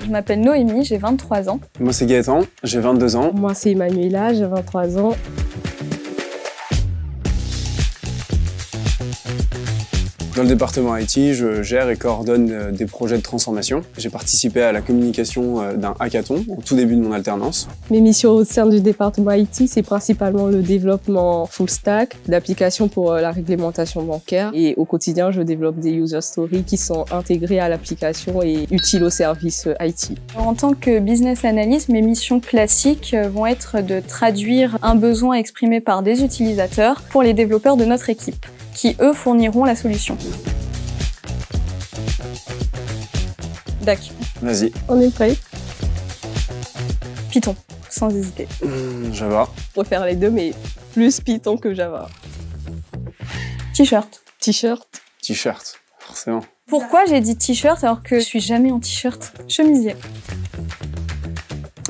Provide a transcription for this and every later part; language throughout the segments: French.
Je m'appelle Noémie, j'ai 23 ans. Moi c'est Gaëtan, j'ai 22 ans. Moi c'est Emmanuela, j'ai 23 ans. Dans le département IT, je gère et coordonne des projets de transformation. J'ai participé à la communication d'un hackathon au tout début de mon alternance. Mes missions au sein du département IT, c'est principalement le développement full stack, d'applications pour la réglementation bancaire. Et au quotidien, je développe des user stories qui sont intégrées à l'application et utiles au service IT. En tant que business analyst, mes missions classiques vont être de traduire un besoin exprimé par des utilisateurs pour les développeurs de notre équipe, qui eux fourniront la solution. D'accord. Vas-y. On est prêt? Python, sans hésiter. Java. Je préfère les deux, mais plus Python que Java. T-shirt. T-shirt. T-shirt, forcément. Pourquoi j'ai dit t-shirt alors que je suis jamais en t-shirt? Chemisier.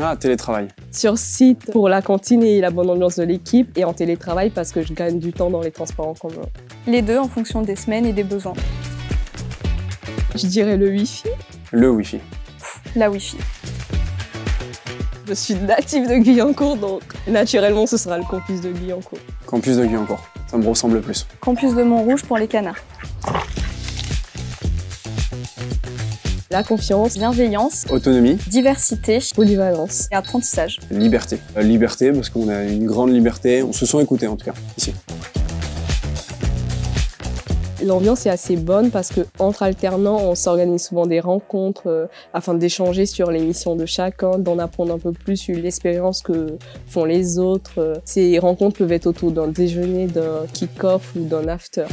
Ah, télétravail. Sur site pour la cantine et la bonne ambiance de l'équipe, et en télétravail parce que je gagne du temps dans les transports en commun. Les deux en fonction des semaines et des besoins. Je dirais le Wi-Fi. Le Wi-Fi. La Wi-Fi. Je suis native de Guyancourt, donc naturellement ce sera le campus de Guyancourt. Campus de Guyancourt, ça me ressemble le plus. Campus de Montrouge pour les canards. La confiance, Bienveillance, Autonomie, diversité polyvalence. et apprentissage. liberté. Liberté parce qu'on a une grande liberté, on se sent écouté en tout cas, ici. L'ambiance est assez bonne parce que entre alternants, on s'organise souvent des rencontres afin d'échanger sur les missions de chacun, d'en apprendre un peu plus sur l'expérience que font les autres. Ces rencontres peuvent être autour d'un déjeuner, d'un kick-off ou d'un after.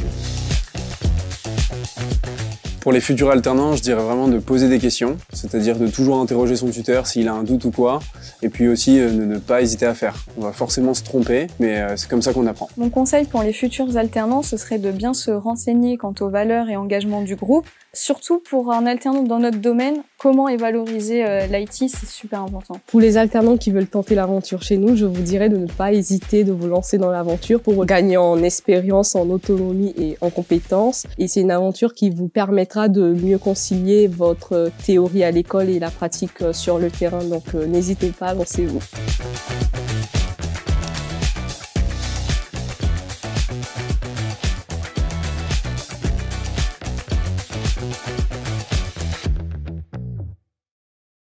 Pour les futurs alternants, je dirais vraiment de poser des questions, c'est-à-dire de toujours interroger son tuteur s'il a un doute ou quoi, et puis aussi de ne pas hésiter à faire. On va forcément se tromper, mais c'est comme ça qu'on apprend. Mon conseil pour les futurs alternants, ce serait de bien se renseigner quant aux valeurs et engagements du groupe. Surtout pour un alternant dans notre domaine, comment est valorisé l'IT, c'est super important. Pour les alternants qui veulent tenter l'aventure chez nous, je vous dirais de ne pas hésiter de vous lancer dans l'aventure pour gagner en expérience, en autonomie et en compétences. Et c'est une aventure qui vous permettra de mieux concilier votre théorie à l'école et la pratique sur le terrain. Donc n'hésitez pas, lancez-vous.